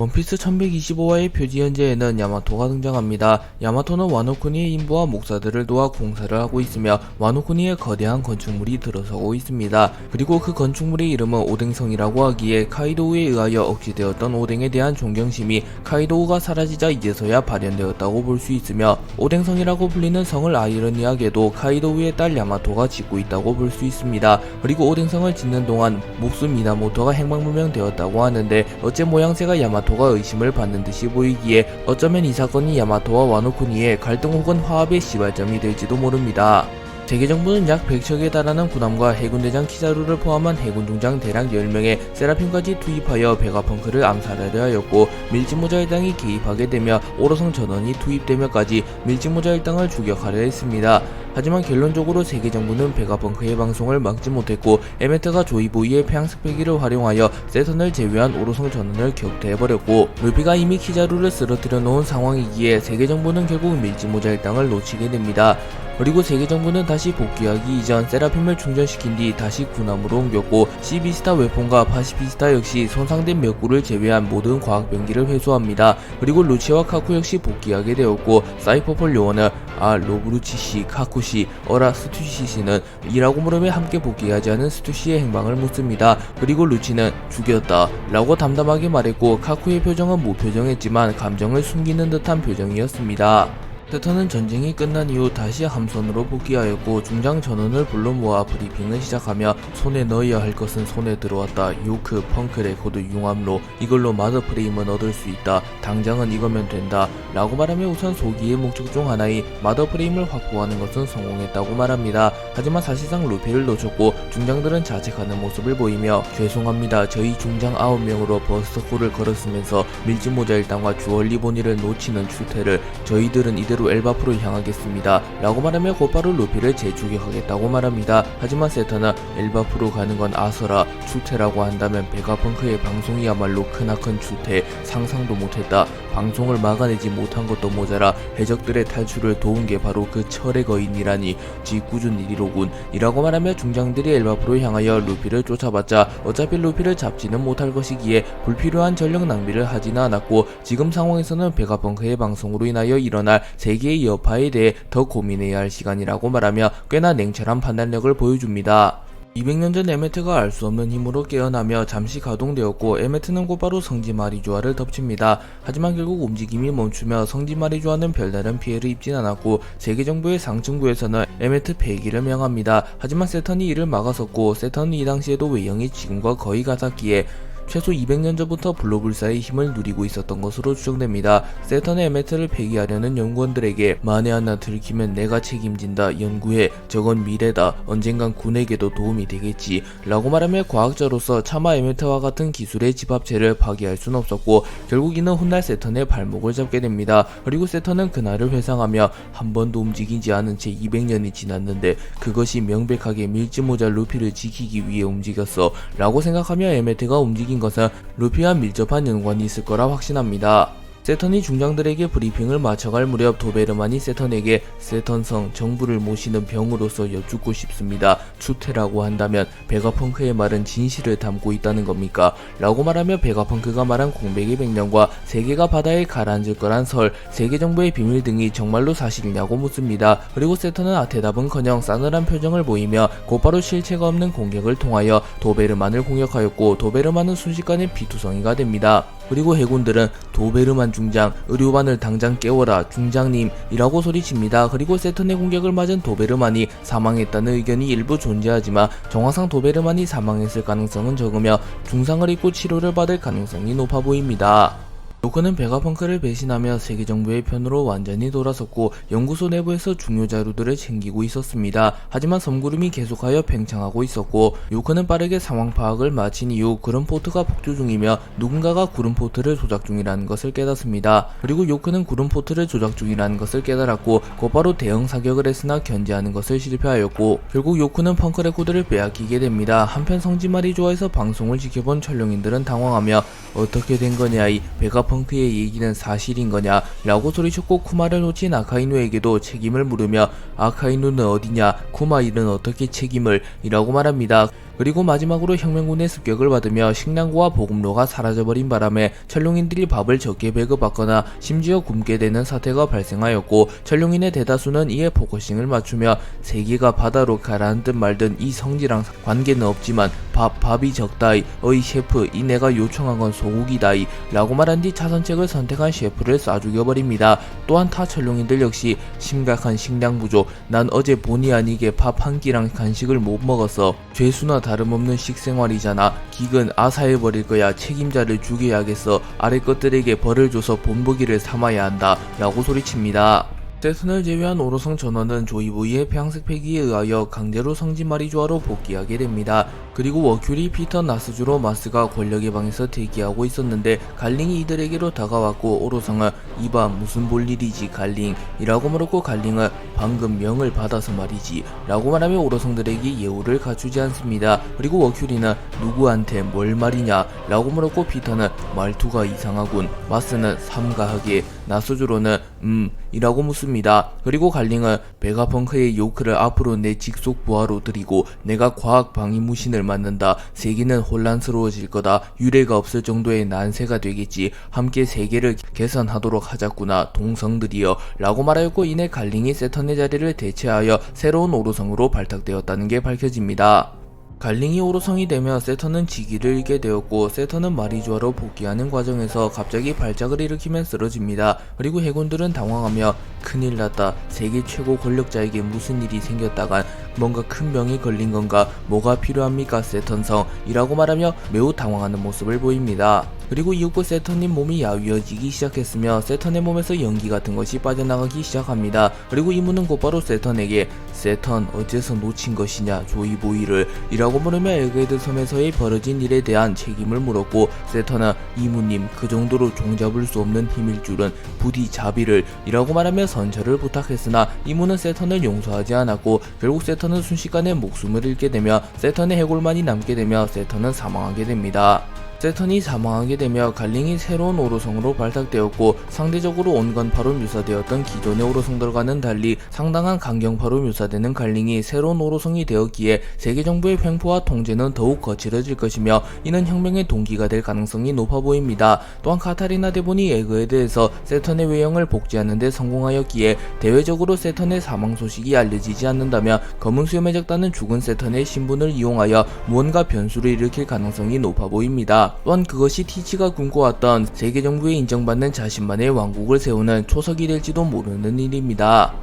원피스 1125화의 표지 현재에는 야마토가 등장합니다. 야마토는 와노쿠니의 인부와 목사들을 도와 공사를 하고 있으며 와노쿠니의 거대한 건축물이 들어서고 있습니다. 그리고 그 건축물의 이름은 오뎅성이라고 하기에 카이도우에 의하여 억지되었던 오뎅에 대한 존경심이 카이도우가 사라지자 이제서야 발현되었다고 볼 수 있으며, 오뎅성이라고 불리는 성을 아이러니하게도 카이도우의 딸 야마토가 짓고 있다고 볼 수 있습니다. 그리고 오뎅성을 짓는 동안 목수 미나모토가 행방불명되었다고 하는데, 어째 모양새가 야마토가 의심을 받는 듯이 보이기에 어쩌면 이 사건이 야마토와 와노쿠니의 갈등 혹은 화합의 시발점이 될지도 모릅니다. 세계정부는 약 100척에 달하는 군함과 해군대장 키자루를 포함한 해군 중장 대략 10명의 세라핌까지 투입하여 베가펑크를 암살하려 하였고, 밀짚모자 일당이 개입하게 되며 오로성 전원이 투입되며까지 밀짚모자 일당을 추격하려 했습니다. 하지만 결론적으로 세계정부는 베가펑크의 방송을 막지 못했고, 에메트가 조이보이의 폐양스패기를 활용하여 세턴을 제외한 오로성 전원을 격퇴해버렸고, 루피가 이미 키자루를 쓰러뜨려 놓은 상황이기에 세계정부는 결국 밀짚모자 일당을 놓치게 됩니다. 그리고 세계정부는 다시 복귀하기 이전 세라핌을 충전시킨 뒤 다시 군함으로 옮겼고, 시비스타 웨폰과 파시피스타 역시 손상된 몇 구를 제외한 모든 과학병기를 회수합니다. 그리고 루치와 카쿠 역시 복귀하게 되었고, 사이퍼폴 요원은 로브루치씨, 카쿠씨, 스투시씨는 이라고 물으며 함께 복귀하지 않은 스투시의 행방을 묻습니다. 그리고 루치는 죽였다 라고 담담하게 말했고, 카쿠의 표정은 무표정했지만 감정을 숨기는 듯한 표정이었습니다. 세턴은 전쟁이 끝난 이후 다시 함선으로 복귀하였고, 중장 전원을 불러 모아 브리핑을 시작하며 손에 넣어야 할 것은 손에 들어왔다. 요크, 펑크 레코드, 융합로, 이걸로 마더 프레임은 얻을 수 있다. 당장은 이거면 된다 라고 말하며 우선 소기의 목적 중 하나인 마더 프레임을 확보하는 것은 성공했다고 말합니다. 하지만 사실상 루피를 놓쳤고 중장들은 자책하는 모습을 보이며, 죄송합니다, 저희 중장 9명으로 버스터콜을 걸었으면서 밀짚모자 일당과 주얼리보니를 놓치는 추태를 저희들은 이대로 엘바프로 향하겠습니다 라고 말하며 곧바로 루피를 재추격하겠다고 말합니다. 하지만 세턴은 엘바프로 가는 건 아서라, 추태라고 한다면 베가펑크의 방송이야말로 크나큰 추태, 상상도 못했다. 방송을 막아내지 못한 것도 모자라 해적들의 탈출을 도운 게 바로 그 철의 거인이라니 짓궂은 일이로군 이라고 말하며 중장들이 엘바프로 향하여 루피를 쫓아봤자 어차피 루피를 잡지는 못할 것이기에 불필요한 전력 낭비를 하지는 않았고, 지금 상황에서는 베가펑크의 방송으로 인하여 일어날 세계의 여파에 대해 더 고민해야 할 시간이라고 말하며 꽤나 냉철한 판단력을 보여줍니다. 200년 전 에메트가 알 수 없는 힘으로 깨어나며 잠시 가동되었고, 에메트는 곧바로 성지 마리주아를 덮칩니다. 하지만 결국 움직임이 멈추며 성지 마리주아는 별다른 피해를 입진 않았고, 세계정부의 상층부에서는 에메트 폐기를 명합니다. 하지만 세턴이 이를 막아섰고, 세턴은 이 당시에도 외형이 지금과 거의 같았기에 최소 200년 전부터 블로불사의 힘을 누리고 있었던 것으로 추정됩니다. 세턴의 에메트를 폐기하려는 연구원들에게 만에 하나 들키면 내가 책임진다, 연구해, 저건 미래다, 언젠간 군에게도 도움이 되겠지 라고 말하며 과학자로서 차마 에메트와 같은 기술의 집합체를 파괴할 순 없었고, 결국 이는 훗날 세턴의 발목을 잡게 됩니다. 그리고 세턴은 그날을 회상하며 한 번도 움직이지 않은 채 200년이 지났는데 그것이 명백하게 밀짚모자 루피를 지키기 위해 움직였어 라고 생각하며 에메트가 움직인 것은 루피와 밀접한 연관이 있을 거라 확신합니다. 세턴이 중장들에게 브리핑을 마쳐갈 무렵 도베르만이 세턴에게 세턴성 정부를 모시는 병으로서 여쭙고 싶습니다. 추태라고 한다면 베가펑크의 말은 진실을 담고 있다는 겁니까? 라고 말하며 베가펑크가 말한 공백의 백년과 세계가 바다에 가라앉을 거란 설, 세계정부의 비밀 등이 정말로 사실이냐고 묻습니다. 그리고 세턴은 대답은커녕 싸늘한 표정을 보이며 곧바로 실체가 없는 공격을 통하여 도베르만을 공격하였고, 도베르만은 순식간에 비투성이가 됩니다. 그리고 해군들은 도베르만 중장, 의료반을 당장 깨워라, 중장님 이라고 소리칩니다. 그리고 세턴의 공격을 맞은 도베르만이 사망했다는 의견이 일부 존재하지만 정황상 도베르만이 사망했을 가능성은 적으며 중상을 입고 치료를 받을 가능성이 높아 보입니다. 요크는 베가펑크를 배신하며 세계정부의 편으로 완전히 돌아섰고, 연구소 내부에서 중요 자료들을 챙기고 있었습니다. 하지만 섬구름이 계속하여 팽창하고 있었고, 요크는 빠르게 상황 파악을 마친 이후 구름포트가 폭주 중이며 누군가가 구름포트를 조작 중이라는 것을 깨닫습니다. 그리고 요크는 구름포트를 조작 중이라는 것을 깨달았고 곧바로 대응 사격을 했으나 견제하는 것을 실패하였고, 결국 요크는 펑크 레코드를 빼앗기게 됩니다. 한편 성지마리조아에서 방송을 지켜본 천룡인들은 당황하며 어떻게 된 거냐, 이 베가펑크의 얘기는 사실인 거냐 라고 소리쳤고, 쿠마를 놓친 아카이누에게도 책임을 물으며 아카이누는 어디냐, 쿠마 일은 어떻게 책임을 이라고 말합니다. 그리고 마지막으로 혁명군의 습격을 받으며 식량고와 보급로가 사라져버린 바람에 천룡인들이 밥을 적게 배급받거나 심지어 굶게 되는 사태가 발생하였고, 천룡인의 대다수는 이에 포커싱을 맞추며 세계가 바다로 가라앉든 말든 이 성지랑 관계는 없지만 밥이 적다이, 어이 셰프 이 내가 요청한 건 소고기다이 라고 말한 뒤 차선책을 선택한 셰프를 쏴 죽여버립니다. 또한 타 천룡인들 역시 심각한 식량 부족, 난 어제 본의 아니게 밥 한 끼랑 간식을 못 먹었어, 죄수나 다름없는 식생활이잖아, 기근 아사해버릴 거야, 책임자를 죽여야겠어, 아래 것들에게 벌을 줘서 본보기를 삼아야 한다 라고 소리칩니다. 세턴을 제외한 오로성 전원은 조이보이의 폐양색 폐기에 의하여 강제로 성지 마리조아로 복귀하게 됩니다. 그리고 워큐리, 피터, 나스주로 마스가 권력의 방에서 대기하고 있었는데 갈링이 이들에게로 다가왔고, 오로성은 이봐 무슨 볼일이지 갈링 이라고 물었고, 갈링은 방금 명을 받아서 말이지 라고 말하며 오로성들에게 예우를 갖추지 않습니다. 그리고 워큐리는 누구한테 뭘 말이냐 라고 물었고, 피터는 말투가 이상하군, 마스는 삼가하게, 나스주로는 이라고 묻습니다. 그리고 갈링은 베가펑크의 요크를 앞으로 내 직속 부하로 들이고 내가 과학 방위무신을 만든다, 세계는 혼란스러워질 거다, 유례가 없을 정도의 난세가 되겠지, 함께 세계를 개선하도록 하자꾸나 동성들이여 라고 말하였고, 이내 갈링이 세턴의 자리를 대체하여 새로운 오로성으로 발탁되었다는 게 밝혀집니다. 갈링이 오로성이 되며 세턴은 직위를 잃게 되었고, 세턴은 마리조아로 복귀하는 과정에서 갑자기 발작을 일으키면 쓰러집니다. 그리고 해군들은 당황하며 큰일 났다, 세계 최고 권력자에게 무슨 일이 생겼다간 뭔가 큰 병이 걸린 건가, 뭐가 필요합니까 세턴성 이라고 말하며 매우 당황하는 모습을 보입니다. 그리고 이윽고 세턴님 몸이 야위어지기 시작했으며 세턴의 몸에서 연기 같은 것이 빠져나가기 시작합니다. 그리고 이문은 곧바로 세턴에게 세턴 어째서 놓친 것이냐 조이보이를 이라고 물으며 엘그헤드 섬에서의 벌어진 일에 대한 책임을 물었고, 세턴은 이문님 그 정도로 종잡을 수 없는 힘일 줄은 부디 자비를 이라고 말하며 선처를 부탁했으나 이문은 세턴을 용서하지 않았고, 결국 세턴은 순식간에 목숨을 잃게 되며 세턴의 해골만이 남게 되며 세턴은 사망하게 됩니다. 세턴이 사망하게 되며 갈링이 새로운 오로성으로 발탁되었고, 상대적으로 온건파로 묘사되었던 기존의 오로성들과는 달리 상당한 강경파로 묘사되는 갈링이 새로운 오로성이 되었기에 세계정부의 횡포와 통제는 더욱 거칠어질 것이며 이는 혁명의 동기가 될 가능성이 높아 보입니다. 또한 카타리나 대본이 에그헤드에서 세턴의 외형을 복제하는 데 성공하였기에 대외적으로 세턴의 사망 소식이 알려지지 않는다면 검은 수염에 적다는 죽은 세턴의 신분을 이용하여 무언가 변수를 일으킬 가능성이 높아 보입니다. 또한 그것이 티치가 꿈꿔왔던 세계정부에 인정받는 자신만의 왕국을 세우는 초석이 될지도 모르는 일입니다.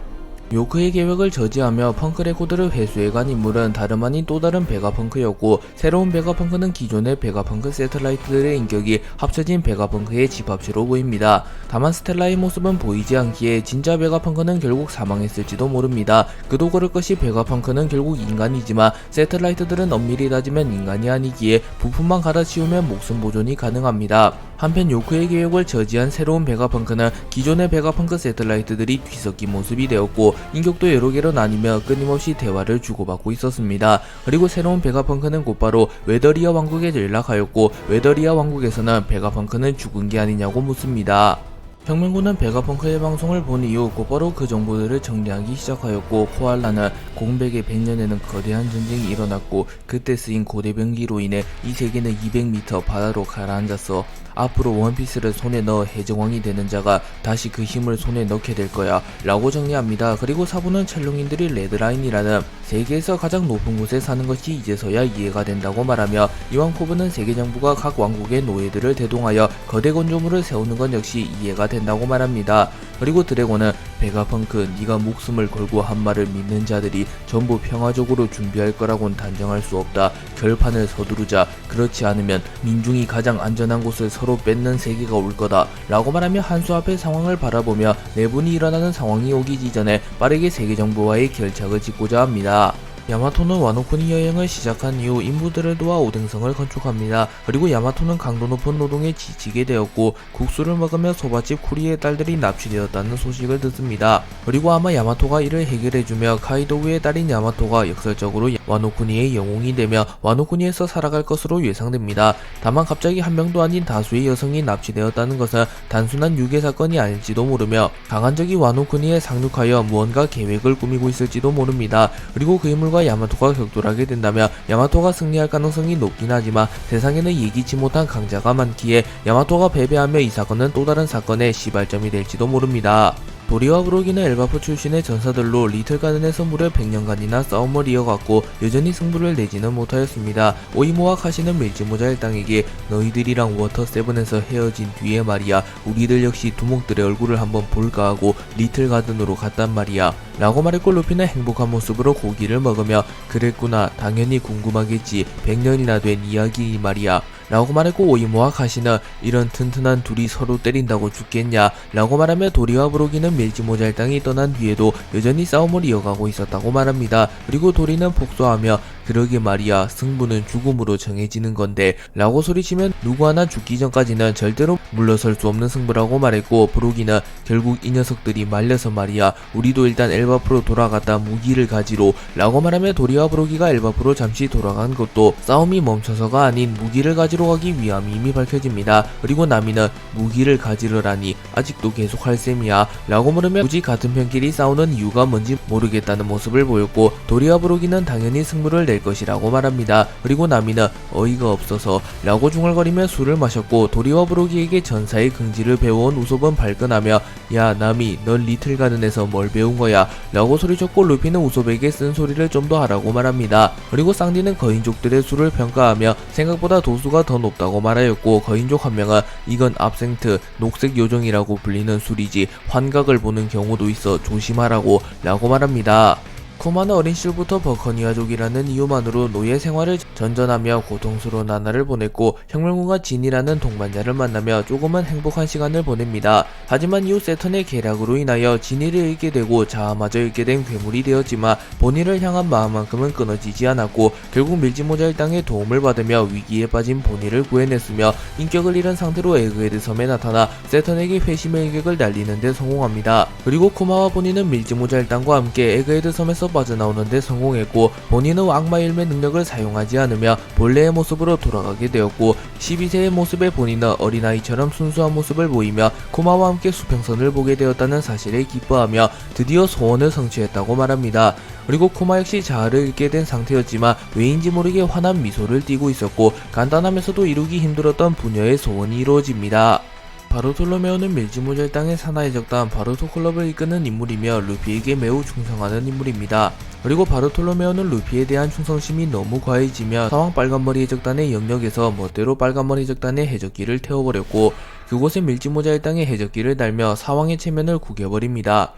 요크의 계획을 저지하며 펑크 레코드를 회수해간 인물은 다름 아닌 또 다른 베가펑크였고, 새로운 베가펑크는 기존의 베가펑크 세틀라이트들의 인격이 합쳐진 베가펑크의 집합체로 보입니다. 다만 스텔라의 모습은 보이지 않기에 진짜 베가펑크는 결국 사망했을지도 모릅니다. 그도 그럴 것이 베가펑크는 결국 인간이지만 세틀라이트들은 엄밀히 따지면 인간이 아니기에 부품만 갈아치우면 목숨 보존이 가능합니다. 한편 요크의 계획을 저지한 새로운 베가펑크는 기존의 베가펑크 세틀라이트들이 뒤섞인 모습이 되었고, 인격도 여러 개로 나뉘며 끊임없이 대화를 주고받고 있었습니다. 그리고 새로운 베가펑크는 곧바로 웨더리아 왕국에 연락하였고, 웨더리아 왕국에서는 베가펑크는 죽은 게 아니냐고 묻습니다. 혁명군은 베가펑크의 방송을 본 이후 곧바로 그 정보들을 정리하기 시작하였고, 코알라는 공백의 100년에는 거대한 전쟁이 일어났고 그때 쓰인 고대병기로 인해 이 세계는 200m 바다로 가라앉았어. 앞으로 원피스를 손에 넣어 해적왕이 되는 자가 다시 그 힘을 손에 넣게 될 거야 라고 정리합니다. 그리고 사부는 첼룡인들이 레드라인이라는 세계에서 가장 높은 곳에 사는 것이 이제서야 이해가 된다고 말하며, 이왕 코브는 세계정부가 각 왕국의 노예들을 대동하여 거대 건조물을 세우는 건 역시 이해가 된다고 말합니다. 그리고 드래곤은 베가펑크 네가 목숨을 걸고 한 말을 믿는 자들이 전부 평화적으로 준비할 거라곤 단정할 수 없다. 결판을 서두르자. 그렇지 않으면 민중이 가장 안전한 곳을 서로 뺏는 세계가 올 거다 라고 말하며 한수 앞의 상황을 바라보며 내분이 일어나는 상황이 오기 전에 빠르게 세계정부와의 결착을 짓고자 합니다. 야마토는 와노쿠니 여행을 시작한 이후 인부들을 도와 오뎅성을 건축합니다. 그리고 야마토는 강도 높은 노동에 지치게 되었고 국수를 먹으며 소밭집 쿠리의 딸들이 납치되었다는 소식을 듣습니다. 그리고 아마 야마토가 이를 해결해주며 카이도우의 딸인 야마토가 역설적으로 와노쿠니의 영웅이 되며 와노쿠니에서 살아갈 것으로 예상됩니다. 다만 갑자기 한 명도 아닌 다수의 여성이 납치되었다는 것은 단순한 유괴 사건이 아닐지도 모르며 강한 적이 와노쿠니에 상륙하여 무언가 계획을 꾸미고 있을지도 모릅니다. 그리고 그 인물과 루피와 야마토가 격돌하게 된다면 야마토가 승리할 가능성이 높긴 하지만 세상에는 예기치 못한 강자가 많기에 야마토가 패배하며 이 사건은 또 다른 사건의 시발점이 될지도 모릅니다. 도리와 브로기는 엘바프 출신의 전사들로 리틀가든에서 무려 100년간이나 싸움을 이어갔고 여전히 승부를 내지는 못하였습니다. 오이모와 카시는 밀지모자 일당에게 너희들이랑 워터7에서 헤어진 뒤에 말이야 우리들 역시 두목들의 얼굴을 한번 볼까 하고 리틀가든으로 갔단 말이야 라고 말했고, 루피는 행복한 모습으로 고기를 먹으며 그랬구나 당연히 궁금하겠지 100년이나 된 이야기 말이야 라고 말했고, 오이모와 카시는 이런 튼튼한 둘이 서로 때린다고 죽겠냐 라고 말하며 도리와 브로기는 밀지모자 일당이 떠난 뒤에도 여전히 싸움을 이어가고 있었다고 말합니다. 그리고 도리는 복수하며 그러게 말이야 승부는 죽음으로 정해지는 건데 라고 소리치면 누구 하나 죽기 전까지는 절대로 물러설 수 없는 승부라고 말했고, 브로기는 결국 이 녀석들이 말려서 말이야 우리도 일단 엘바프로 돌아갔다 무기를 가지로 라고 말하며 도리와 브로기가 엘바프로 잠시 돌아간 것도 싸움이 멈춰서가 아닌 무기를 가지러 가기 위함이 밝혀집니다. 그리고 나미는 무기를 가지러라니 아직도 계속 할 셈이야 라고 물으며 굳이 같은 편끼리 싸우는 이유가 뭔지 모르겠다는 모습을 보였고, 도리와 브로기는 당연히 승부를 낼 것이라고 말합니다. 그리고 나미는 어이가 없어서 라고 중얼거리며 술을 마셨고, 도리와 브로기에게 전사의 긍지를 배워온 우솝은 발끈하며 야 나미 넌 리틀가든에서 뭘 배운 거야 라고 소리쳤고, 루피는 우솝에게 쓴소리를 좀 더 하라고 말합니다. 그리고 쌍디는 거인족들의 술을 평가하며 생각보다 도수가 더 높다고 말하였고, 거인족 한 명은 이건 압생트 녹색 요정이라고 불리는 술이지 환각을 보는 경우도 있어 조심하라고 라고 말합니다. 쿠마는 어린 시절부터 버커니아족이라는 이유만으로 노예 생활을 전전하며 고통스러운 나날을 보냈고, 혁명군과 진이라는 동반자를 만나며 조금은 행복한 시간을 보냅니다. 하지만 이후 세턴의 계략으로 인하여 진이를 잃게 되고 자아마저 잃게 된 괴물이 되었지만 본인을 향한 마음만큼은 끊어지지 않았고, 결국 밀지모자 일당의 도움을 받으며 위기에 빠진 본인을 구해냈으며 인격을 잃은 상태로 에그헤드 섬에 나타나 세턴에게 회심의 일격을 날리는 데 성공합니다. 그리고 쿠마와 본인은 밀지모자 일당과 함께 에그헤드 섬에서 빠져나오는데 성공했고, 본인은 악마 일매 능력을 사용하지 않으며 본래의 모습으로 돌아가게 되었고, 12세의 모습의 본인은 어린아이처럼 순수한 모습을 보이며 쿠마와 함께 수평선을 보게 되었다는 사실에 기뻐하며 드디어 소원을 성취했다고 말합니다. 그리고 쿠마 역시 자아를 잃게 된 상태였지만 왜인지 모르게 환한 미소를 띠고 있었고, 간단하면서도 이루기 힘들었던 부녀의 소원이 이루어집니다. 바르톨로메오는 밀지모자 일당의 사나이 적단 바르토 클럽을 이끄는 인물이며 루피에게 매우 충성하는 인물입니다. 그리고 바르톨로메오는 루피에 대한 충성심이 너무 과해지며 사왕 빨간머리 해적단의 영역에서 멋대로 빨간머리 해적단의 해적기를 태워버렸고, 그곳에 밀지모자 일당의 해적기를 달며 사왕의 체면을 구겨버립니다.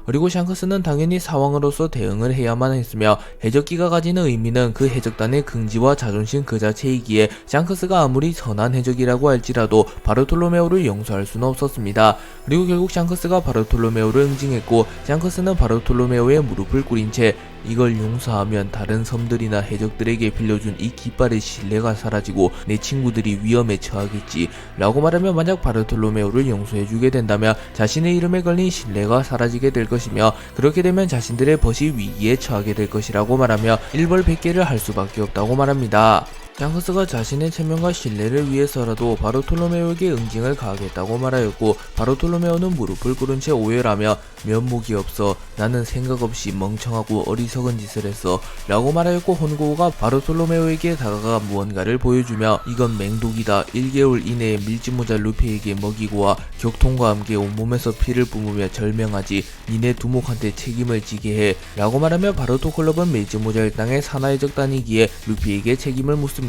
그리고 샹크스는 당연히 사왕으로서 대응을 해야만 했으며, 해적기가 가지는 의미는 그 해적단의 긍지와 자존심 그 자체이기에 샹크스가 아무리 선한 해적이라고 할지라도 바르톨로메오를 용서할 수는 없었습니다. 그리고 결국 샹크스가 바르톨로메오를 응징했고, 샹크스는 바르톨로메오의 무릎을 꿇인 채 이걸 용서하면 다른 섬들이나 해적들에게 빌려준 이 깃발의 신뢰가 사라지고 내 친구들이 위험에 처하겠지 라고 말하며, 만약 바르톨로메오를 용서해주게 된다면 자신의 이름에 걸린 신뢰가 사라지게 될 것이며, 그렇게 되면 자신들의 벗이 위기에 처하게 될 것이라고 말하며 일벌백계를 할 수밖에 없다고 말합니다. 샹크스가 자신의 체면과 신뢰를 위해서라도 바르톨로메오에게 응징을 가하겠다고 말하였고, 바르톨로메오는 무릎을 꿇은 채 오열하며 면목이 없어 나는 생각 없이 멍청하고 어리석은 짓을 했어 라고 말하였고, 혼고우가 바르톨로메오에게 다가가 무언가를 보여주며 이건 맹독이다 1개월 이내에 밀지모자 루피에게 먹이고 와 격통과 함께 온몸에서 피를 뿜으며 절명하지 니네 두목한테 책임을 지게 해 라고 말하며, 바르토 클럽은 밀지모자 일당의 사나이 적단이기에 루피에게 책임을 묻습니다.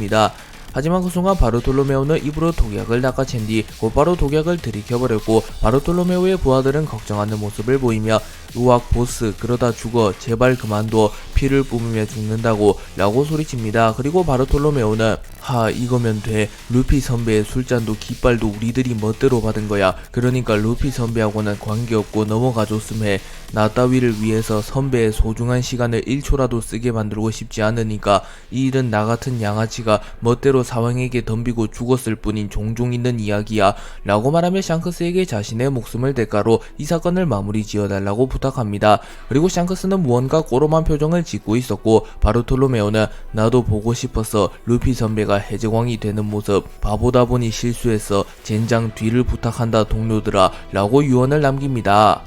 하지만 그 순간 바르톨로메오는 입으로 독약을 낚아챈 뒤 곧바로 독약을 들이켜버렸고, 바르톨로메오의 부하들은 걱정하는 모습을 보이며 우악 보스 그러다 죽어 제발 그만둬 피를 뿜으며 죽는다고 라고 소리칩니다. 그리고 바르톨로메오는 하 이거면 돼 루피 선배의 술잔도 깃발도 우리들이 멋대로 받은 거야 그러니까 루피 선배하고는 관계없고 넘어가줬음 해 나 따위를 위해서 선배의 소중한 시간을 1초라도 쓰게 만들고 싶지 않으니까 이 일은 나 같은 양아치가 멋대로 사왕에게 덤비고 죽었을 뿐인 종종 있는 이야기야 라고 말하며 샹크스에게 자신의 목숨을 대가로 이 사건을 마무리 지어달라고 부탁합니다. 그리고 샹크스는 무언가 꼬롬한 표정을 짓고 있었고, 바르톨로메오는 나도 보고 싶었어 루피 선배가 해적왕이 되는 모습 바보다 보니 실수했어 젠장 뒤를 부탁한다 동료들아 라고 유언을 남깁니다.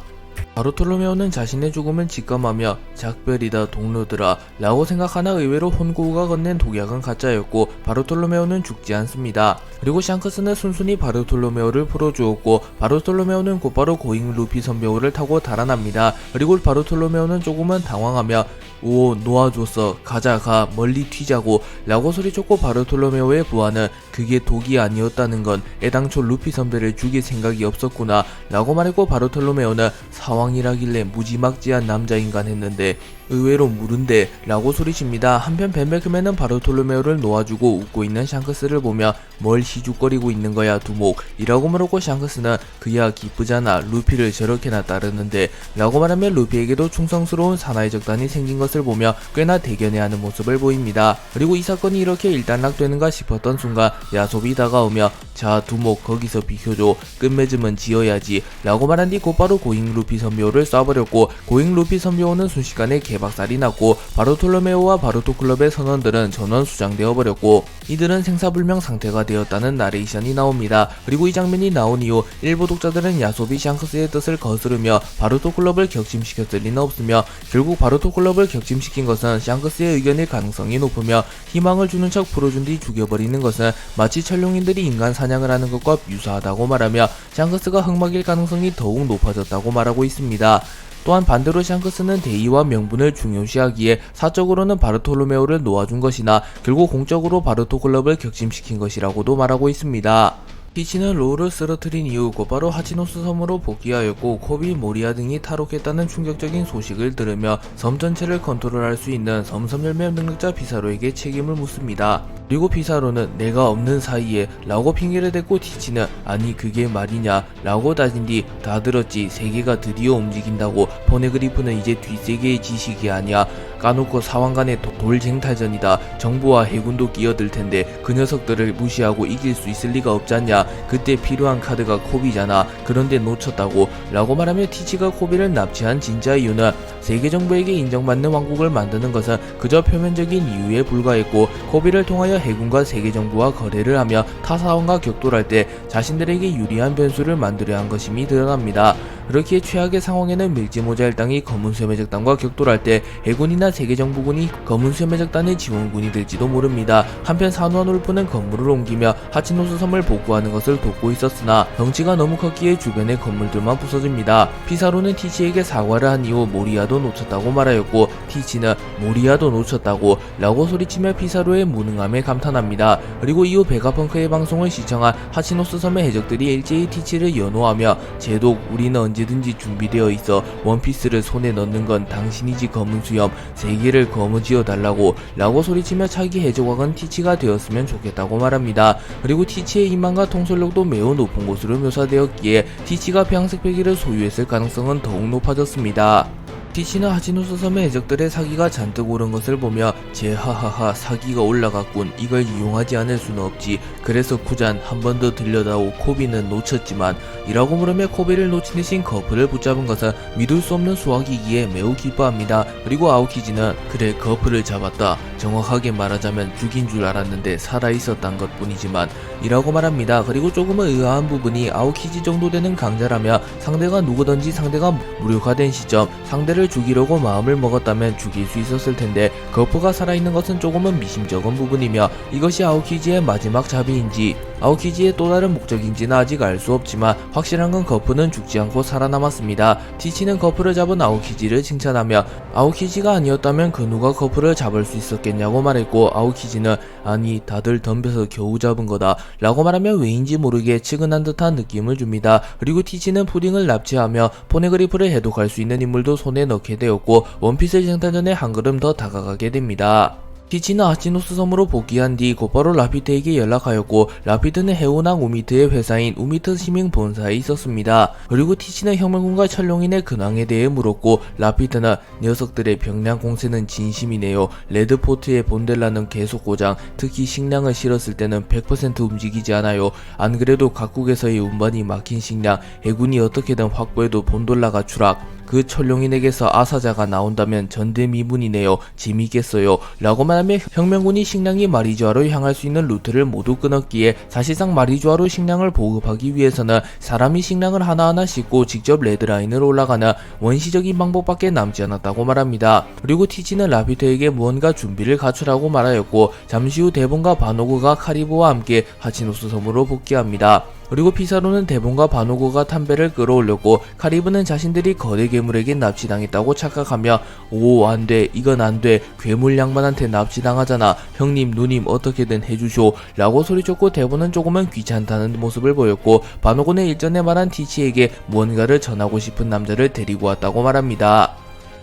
바르톨로메오는 자신의 죽음을 직감하며 작별이다 동료들아 라고 생각하나 의외로 혼고우가 건넨 독약은 가짜였고 바르톨로메오는 죽지 않습니다. 그리고 샹크스는 순순히 바르톨로메오를 풀어주었고 바르톨로메오는 곧바로 고잉 루피 선배호를 타고 달아납니다. 그리고 바르톨로메오는 조금은 당황하며 오 놓아줬어 가자 가 멀리 튀자고 라고 소리쳤고 바르톨로메오의 부하는 그게 독이 아니었다는 건 애당초 루피 선배를 죽일 생각이 없었구나 라고 말했고 바르톨로메오는 사왕이라길래 무지막지한 남자인간 했는데 의외로 무른데 라고 소리칩니다. 한편 벤베크맨은 바르톨로메오를 놓아주고 웃고 있는 샹크스를 보며 뭘 희죽거리고 있는 거야 두목 이라고 물었고 샹크스는 그야 기쁘잖아 루피를 저렇게나 따르는데 라고 말하며 루피에게도 충성스러운 사나이 적단이 생긴 것을 보며 꽤나 대견해하는 모습을 보입니다. 그리고 이 사건이 이렇게 일단락되는가 싶었던 순간 야솝이 다가오며 자 두목 거기서 비켜줘 끝맺음은 지어야지 라고 말한 뒤 곧바로 고잉 루피 선비호를 쏴버렸고 고잉 루피 선비호는 순식간에 개박살이 났고 바르톨로메오와 바르토클럽의 선원들은 전원 수장되어 버렸고 이들은 생사불명 상태가 되었다는 나레이션이 나옵니다. 그리고 이 장면이 나온 이후 일부 독자들은 야솝이 샹크스의 뜻을 거스르며 바르토클럽을 격침시켰을 리는 없으며 결국 바르토클럽을 격침시킨 것은 샹크스의 의견일 가능성이 높으며 희망을 주는 척 풀어준 뒤 죽여버리는 것은 마치 천룡인들이 인간 사냥을 하는 것과 유사하다고 말하며 샹크스가 흑막일 가능성이 더욱 높아졌다고 말하고 있습니다. 또한 반대로 샹크스는 대의와 명분을 중요시하기에 사적으로는 바르톨로메오를 놓아준 것이나 결국 공적으로 바르토클럽을 격침시킨 것이라고도 말하고 있습니다. 티치는 로우를 쓰러뜨린 이후 곧바로 하치노스 섬으로 복귀하였고 코비, 모리아 등이 탈옥했다는 충격적인 소식을 들으며 섬 전체를 컨트롤할 수 있는 섬섬열매 능력자 피사로에게 책임을 묻습니다. 그리고 피사로는 내가 없는 사이에 라고 핑계를 댔고 티치는 아니 그게 말이냐 라고 따진 뒤 다 들었지 세계가 드디어 움직인다고 포네그리프는 이제 뒷세계의 지식이 아니야 까놓고 사왕 간의 돌쟁탈전이다 정부와 해군도 끼어들 텐데 그 녀석들을 무시하고 이길 수 있을 리가 없잖냐 그때 필요한 카드가 코비잖아 그런데 놓쳤다고 라고 말하며 티치가 코비를 납치한 진짜 이유는 세계 정부에게 인정받는 왕국을 만드는 것은 그저 표면적인 이유에 불과했고 코비를 통하여 해군과 세계 정부와 거래를 하며 타 사원과 격돌할 때 자신들에게 유리한 변수를 만들어야 한 것임이 드러납니다. 그렇기에 최악의 상황에는 밀지모자 일당이 검은수염해적단과 격돌할 때 해군이나 세계정부군이 검은수염해적단의 지원군이 될지도 모릅니다. 한편 산후아놀프는 건물을 옮기며 하치노스 섬을 복구하는 것을 돕고 있었으나 덩치가 너무 컸기에 주변의 건물들만 부서집니다. 피사로는 티치에게 사과를 한 이후 모리아도 놓쳤다고 말하였고 티치는 모리아도 놓쳤다고 라고 소리치며 피사로의 무능함에 감탄합니다. 그리고 이후 베가펑크의 방송을 시청한 하치노스 섬의 해적들이 일제히 티치를 연호하며 제독 우리는 언제든지 준비되어 있어 원피스를 손에 넣는 건 당신이지 검은수염 세계를 거머쥐어 달라고 라고 소리치며 차기 해적왕은 티치가 되었으면 좋겠다고 말합니다. 그리고 티치의 인망과 통솔력도 매우 높은 것으로 묘사되었기에 티치가 평색 패기를 소유했을 가능성은 더욱 높아졌습니다. 티치는 하치노스 섬의 해적들의 사기가 잔뜩 오른 것을 보며 제하하하 사기가 올라갔군 이걸 이용하지 않을 수는 없지 그래서 쿠잔 한 번 더 들려다오 코비는 놓쳤지만 이라고 물으며 코비를 놓친 대신 거프를 붙잡은 것은 믿을 수 없는 수확이기에 매우 기뻐합니다. 그리고 아오키지는 그래 거프를 잡았다 정확하게 말하자면 죽인 줄 알았는데 살아있었단 것 뿐이지만 이라고 말합니다. 그리고 조금은 의아한 부분이 아오키지 정도 되는 강자라며 상대가 누구든지 상대가 무력화된 시점 상대를 죽이려고 마음을 먹었다면 죽일 수 있었을 텐데 거프가 살아있는 것은 조금은 미심쩍은 부분이며 이것이 아오키지의 마지막 자비인지 아오키지의 또 다른 목적인지는 아직 알 수 없지만 확실한 건 거프는 죽지 않고 살아남았습니다. 티치는 거프를 잡은 아오키지를 칭찬하며 아오키지가 아니었다면 그 누가 거프를 잡을 수 있었겠냐고 말했고 아오키지는 아니 다들 덤벼서 겨우 잡은 거다 라고 말하며 왜인지 모르게 측은한 듯한 느낌을 줍니다. 그리고 티치는 푸딩을 납치하며 포네그리프를 해독할 수 있는 인물도 손에 넣게 되었고 원피스 쟁탈전에 한 걸음 더 다가가게 됩니다. 티치는 하치노스 섬으로 복귀한 뒤 곧바로 라피트에게 연락하였고 라피트는 해운항 우미트의 회사인 우미트 시민 본사에 있었습니다. 그리고 티치는 혁명군과 천룡인의 근황에 대해 물었고 라피트는 녀석들의 병량 공세는 진심이네요. 레드포트의 본델라는 계속 고장 특히 식량을 실었을 때는 100% 움직이지 않아요. 안 그래도 각국에서의 운반이 막힌 식량 해군이 어떻게든 확보해도 본돌라가 추락 그 철룡인에게서 아사자가 나온다면 전대미문이네요. 재미있겠어요. 라고 말하며 혁명군이 식량이 마리주아로 향할 수 있는 루트를 모두 끊었기에 사실상 마리주아로 식량을 보급하기 위해서는 사람이 식량을 하나하나 싣고 직접 레드라인으로 올라가는 원시적인 방법밖에 남지 않았다고 말합니다. 그리고 티치는 라피트에게 무언가 준비를 갖추라고 말하였고 잠시 후 대본과 바노그가 카리브와 함께 하치노스 섬으로 복귀합니다. 그리고 피사로는 대본과 바노그가 탐배를 끌어올렸고 카리브는 자신들이 거대 괴물에게 납치당했다고 착각하며 오 안돼 이건 안돼 괴물 양반한테 납치당하잖아 형님 누님 어떻게든 해주쇼 라고 소리쳤고 대본은 조금은 귀찮다는 모습을 보였고 바노그는 일전에 말한 티치에게 무언가를 전하고 싶은 남자를 데리고 왔다고 말합니다.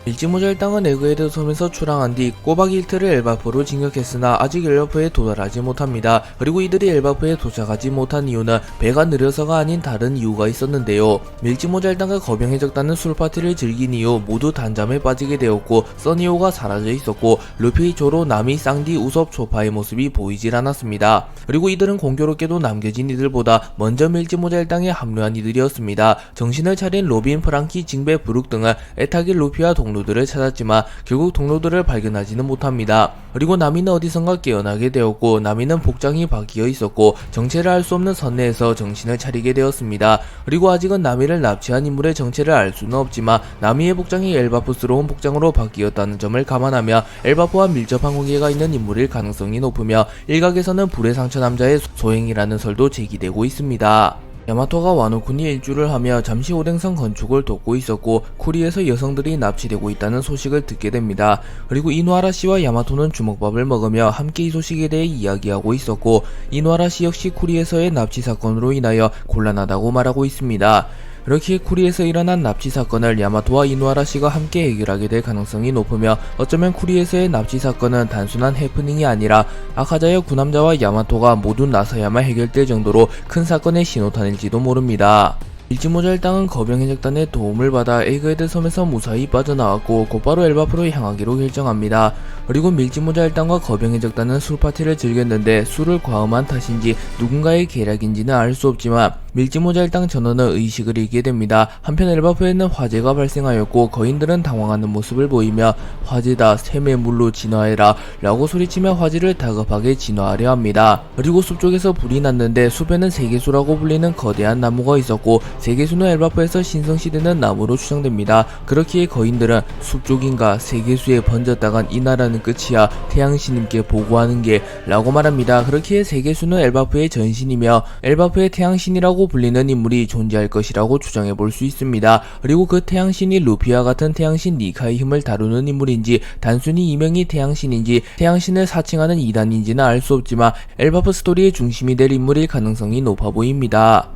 밀지모자 일당은 에그헤드 섬에서 출항한 뒤 꼬박 이틀을 엘바프로 진격했으나 아직 엘바프에 도달하지 못합니다. 그리고 이들이 엘바프에 도착하지 못한 이유는 배가 느려서가 아닌 다른 이유가 있었는데요. 밀지모자 일당과 거병 해적단은 술파티를 즐긴 이후 모두 단잠에 빠지게 되었고 써니오가 사라져 있었고 루피, 조로, 나미, 쌍디, 우섭, 초파의 모습이 보이질 않았습니다. 그리고 이들은 공교롭게도 남겨진 이들보다 먼저 밀지모자 일당에 합류한 이들이었습니다. 정신을 차린 로빈, 프랑키, 징베, 브룩 등은 애타길 루피와 동료들을 찾았지만 결국 동료들을 발견하지는 못합니다. 그리고 나미는 어디선가 깨어나게 되었고 나미는 복장이 바뀌어 있었고 정체를 알 수 없는 선내에서 정신을 차리게 되었습니다. 그리고 아직은 나미를 납치한 인물의 정체를 알 수는 없지만 나미의 복장이 엘바프스러운 복장으로 바뀌었다는 점을 감안하며 엘바프와 밀접한 관계가 있는 인물일 가능성이 높으며 일각에서는 불의 상처 남자의 소행이라는 설도 제기되고 있습니다. 야마토가 와노쿠니 일주를 하며 잠시 오뎅성 건축을 돕고 있었고 쿠리에서 여성들이 납치되고 있다는 소식을 듣게 됩니다. 그리고 이누아라씨와 야마토는 주먹밥을 먹으며 함께 이 소식에 대해 이야기하고 있었고 이누아라씨 역시 쿠리에서의 납치 사건으로 인하여 곤란하다고 말하고 있습니다. 이렇게 쿠리에서 일어난 납치 사건을 야마토와 이누아라씨가 함께 해결하게 될 가능성이 높으며 어쩌면 쿠리에서의 납치 사건은 단순한 해프닝이 아니라 아카자야 구남자와 야마토가 모두 나서야만 해결될 정도로 큰 사건의 신호탄일지도 모릅니다. 밀지모자 일당은 거병 해적단의 도움을 받아 에그헤드 섬에서 무사히 빠져나왔고 곧바로 엘바프로 향하기로 결정합니다. 그리고 밀지모자 일당과 거병 해적단은 술파티를 즐겼는데 술을 과음한 탓인지 누군가의 계략인지는 알 수 없지만 밀지모자 일당 전원은 의식을 잃게 됩니다. 한편 엘바프에는 화재가 발생하였고 거인들은 당황하는 모습을 보이며 화재다 샘의 물로 진화해라 라고 소리치며 화재를 다급하게 진화하려 합니다. 그리고 숲 쪽에서 불이 났는데 숲에는 세계수라고 불리는 거대한 나무가 있었고 세계수는 엘바프에서 신성시되는 나무로 추정됩니다. 그렇기에 거인들은 숲 쪽인가 세계수에 번졌다간 이 나라는 끝이야 태양신님께 보고하는게 라고 말합니다. 그렇기에 세계수는 엘바프의 전신이며 엘바프의 태양신이라고 불리는 인물이 존재할 것이라고 추정해 볼 수 있습니다. 그리고 그 태양신이 루피와 같은 태양신 니카의 힘을 다루는 인물인지 단순히 이명이 태양신인지 태양신을 사칭하는 이단인지는 알 수 없지만 엘바프 스토리의 중심이 될 인물일 가능성이 높아 보입니다.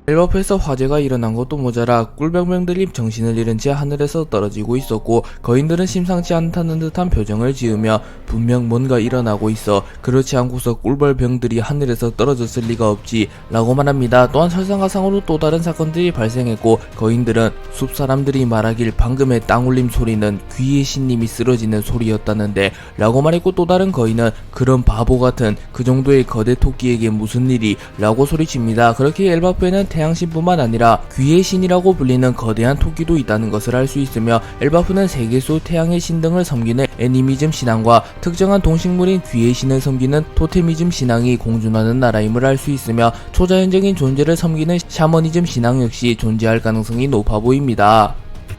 엘바프에서 화재가 일어난 것도 모자라 꿀병명들이 정신을 잃은 채 하늘에서 떨어지고 있었고 거인들은 심상치 않다는 듯한 표정을 지으며 분명 뭔가 일어나고 있어 그렇지 않고서 꿀벌병들이 하늘에서 떨어졌을 리가 없지 라고 말합니다. 또한 설상가상으로 또 다른 사건들이 발생했고 거인들은 숲사람들이 말하길 방금의 땅울림 소리는 귀의 신님이 쓰러지는 소리였다는데 라고 말했고 또 다른 거인은 그런 바보같은 그 정도의 거대 토끼에게 무슨 일이 라고 소리칩니다. 그렇게 엘바프에는 태양신뿐만 아니라 귀의 신이라고 불리는 거대한 토끼도 있다는 것을 알 수 있으며 엘바프는 세계수, 태양의 신 등을 섬기는 애니미즘 신앙과 특정한 동식물인 귀의 신을 섬기는 토테미즘 신앙이 공존하는 나라임을 알 수 있으며 초자연적인 존재를 섬기는 샤머니즘 신앙 역시 존재할 가능성이 높아 보입니다.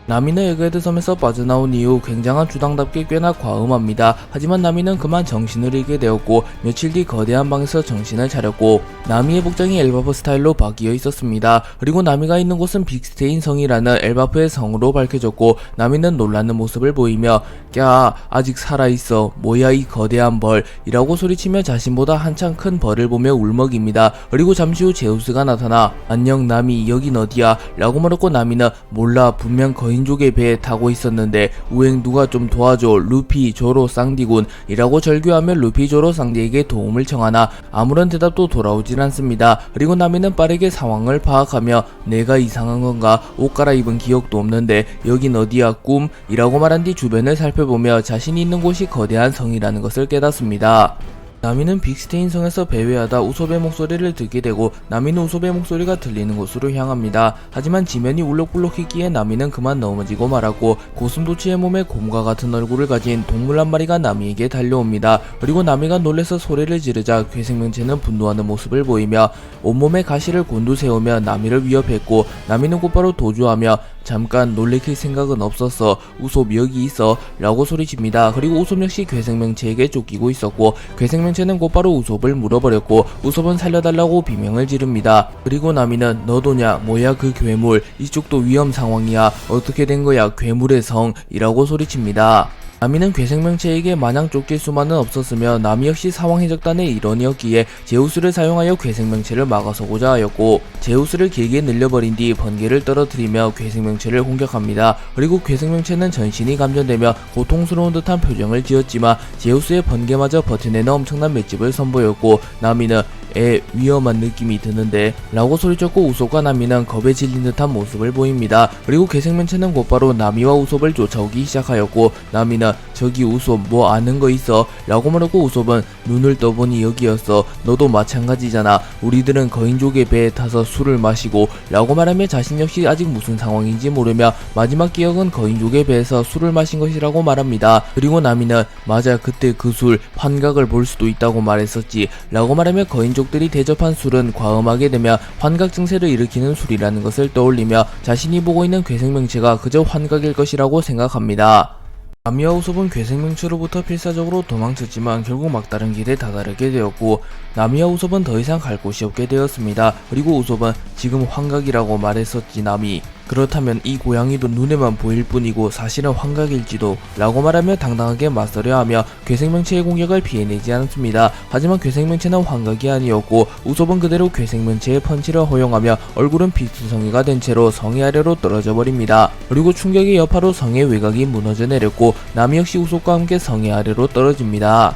나미는 에그헤드 섬에서 빠져나온 이후 굉장한 주당답게 꽤나 과음합니다. 하지만 나미는 그만 정신을 잃게 되었고 며칠 뒤 거대한 방에서 정신을 차렸고 나미의 복장이 엘바프 스타일로 바뀌어 있었습니다. 그리고 나미가 있는 곳은 빅스테인 성이라는 엘바프의 성으로 밝혀졌고 나미는 놀라는 모습을 보이며 야 아직 살아있어 뭐야 이 거대한 벌 이라고 소리치며 자신보다 한참 큰 벌을 보며 울먹입니다. 그리고 잠시 후 제우스가 나타나 안녕 나미 여긴 어디야 라고 물었고 나미는 몰라 분명 거인족의 배에 타고 있었는데 우행 누가 좀 도와줘 루피 조로 쌍디군 이라고 절규하며 루피 조로 쌍디에게 도움을 청하나 아무런 대답도 돌아오질 않습니다. 그리고 나미는 빠르게 상황을 파악하며 내가 이상한 건가 옷 갈아입은 기억도 없는데 여긴 어디야 꿈 이라고 말한 뒤 주변을 살펴보며 자신이 있는 곳이 거대한 성이라는 것을 깨닫습니다. 나미는 빅스테인 성에서 배회하다 우솝의 목소리를 듣게 되고 나미는 우솝의 목소리가 들리는 곳으로 향합니다. 하지만 지면이 울럭불럭했기에 나미는 그만 넘어지고 말았고 고슴도치의 몸에 곰과 같은 얼굴을 가진 동물 한 마리가 나미에게 달려옵니다. 그리고 나미가 놀라서 소리를 지르자 괴생명체는 분노하는 모습을 보이며 온몸에 가시를 곤두세우며 나미를 위협했고 나미는 곧바로 도주하며 잠깐 놀래킬 생각은 없었어. 우솝 여기 있어 라고 소리칩니다. 그리고 우솝 역시 괴생명체에게 쫓기고 있었고 괴생명체는 곧바로 우솝을 물어버렸고 우솝은 살려달라고 비명을 지릅니다. 그리고 나미는 너도냐 뭐야 그 괴물 이쪽도 위험 상황이야 어떻게 된 거야 괴물의 성 이라고 소리칩니다. 나미는 괴생명체에게 마냥 쫓길 수만은 없었으며 나미 역시 사왕해적단의 일원이었기에 제우스를 사용하여 괴생명체를 막아서고자 하였고 제우스를 길게 늘려버린 뒤 번개를 떨어뜨리며 괴생명체를 공격합니다. 그리고 괴생명체는 전신이 감전되며 고통스러운 듯한 표정을 지었지만 제우스의 번개마저 버텨내는 엄청난 맷집을 선보였고 나미는 위험한 느낌이 드는데 라고 소리쳤고 우솝과 나미는 겁에 질린 듯한 모습을 보입니다. 그리고 괴생명체는 곧바로 나미와 우솝을 쫓아오기 시작하였고 나미는 저기 우솝 뭐 아는 거 있어? 라고 말하고 우솝은 눈을 떠보니 여기였어. 너도 마찬가지잖아. 우리들은 거인족의 배에 타서 술을 마시고 라고 말하며 자신 역시 아직 무슨 상황인지 모르며 마지막 기억은 거인족의 배에서 술을 마신 것이라고 말합니다. 그리고 나미는 맞아 그때 그 술 환각을 볼 수도 있다고 말했었지 라고 말하며 거인족들이 대접한 술은 과음하게 되며 환각 증세를 일으키는 술이라는 것을 떠올리며 자신이 보고 있는 괴생명체가 그저 환각일 것이라고 생각합니다. 나미와 우솝은 괴생명체로부터 필사적으로 도망쳤지만 결국 막다른 길에 다다르게 되었고 나미와 우솝은 더 이상 갈 곳이 없게 되었습니다. 그리고 우솝은 지금 환각이라고 말했었지 나미. 그렇다면 이 고양이도 눈에만 보일 뿐이고 사실은 환각일지도 라고 말하며 당당하게 맞서려 하며 괴생명체의 공격을 피해내지 않습니다. 하지만 괴생명체는 환각이 아니었고 우솝은 그대로 괴생명체의 펀치를 허용하며 얼굴은 피투성이가 된 채로 성의 아래로 떨어져 버립니다. 그리고 충격의 여파로 성의 외곽이 무너져 내렸고 나미 역시 우솝과 함께 성의 아래로 떨어집니다.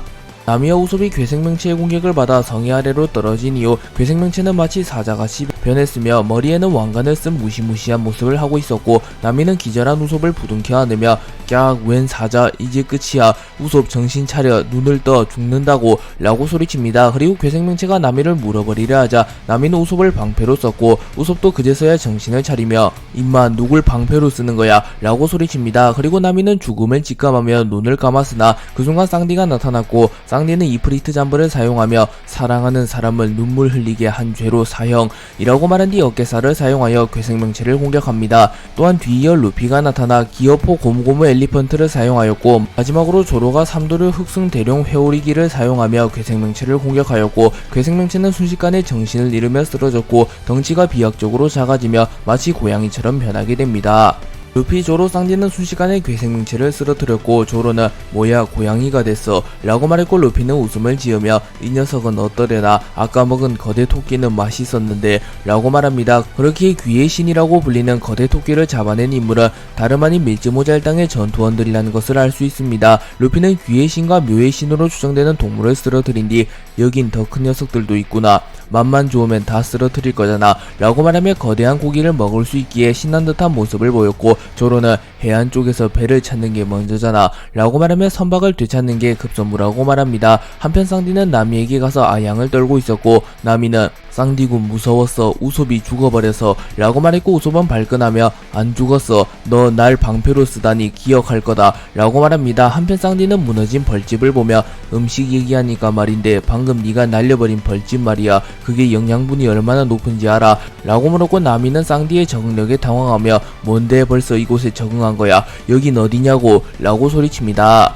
나미와 우솝이 괴생명체의 공격을 받아 성의 아래로 떨어진 이후 괴생명체는 마치 사자같이 변했으며 머리에는 왕관을 쓴 무시무시한 모습을 하고 있었고 나미는 기절한 우솝을 부둥켜 안으며 깍 웬 사자 이제 끝이야 우솝 정신 차려 눈을 떠 죽는다고 라고 소리칩니다. 그리고 괴생명체가 나미를 물어버리려 하자 나미는 우솝을 방패로 썼고 우솝도 그제서야 정신을 차리며 임마 누굴 방패로 쓰는 거야 라고 소리칩니다. 그리고 나미는 죽음을 직감하며 눈을 감았으나 그 순간 쌍디가 나타났고 쌍디는 이프리트 잠벌을 사용하며 사랑하는 사람을 눈물 흘리게 한 죄로 사형이라고 말한 뒤 어깨살을 사용하여 괴생명체를 공격합니다. 또한 뒤이어 루피가 나타나 기어포 고무고무 엘리펀트를 사용하였고 마지막으로 조로가 삼도류 흑승 대룡 회오리기를 사용하며 괴생명체를 공격하였고 괴생명체는 순식간에 정신을 잃으며 쓰러졌고 덩치가 비약적으로 작아지며 마치 고양이처럼 변하게 됩니다. 루피, 조로, 쌍디는 순식간에 괴생명체를 쓰러뜨렸고 조로는 뭐야 고양이가 됐어 라고 말했고 루피는 웃음을 지으며 이 녀석은 어떠려나 아까 먹은 거대 토끼는 맛있었는데 라고 말합니다. 그렇기에 귀의 신이라고 불리는 거대 토끼를 잡아낸 인물은 다름 아닌 밀즈모잘당의 전투원들이라는 것을 알 수 있습니다. 루피는 귀의 신과 묘의 신으로 추정되는 동물을 쓰러뜨린 뒤 여긴 더 큰 녀석들도 있구나 맘만 좋으면 다 쓰러뜨릴 거잖아 라고 말하며 거대한 고기를 먹을 수 있기에 신난 듯한 모습을 보였고 조로는 해안 쪽에서 배를 찾는 게 먼저잖아 라고 말하며 선박을 되찾는 게 급선무라고 말합니다. 한편 쌍디는 나미에게 가서 아양을 떨고 있었고 나미는 쌍디군 무서웠어 우솝이 죽어버려서 라고 말했고 우솝은 발끈하며 안 죽었어 너 날 방패로 쓰다니 기억할 거다 라고 말합니다. 한편 쌍디는 무너진 벌집을 보며 음식 얘기하니까 말인데 방금 네가 날려버린 벌집 말이야 그게 영양분이 얼마나 높은지 알아 라고 물었고 나미는 쌍디의 적응력에 당황하며 뭔데 벌써 이곳에 적응한 거야 여긴 어디냐고 라고 소리칩니다.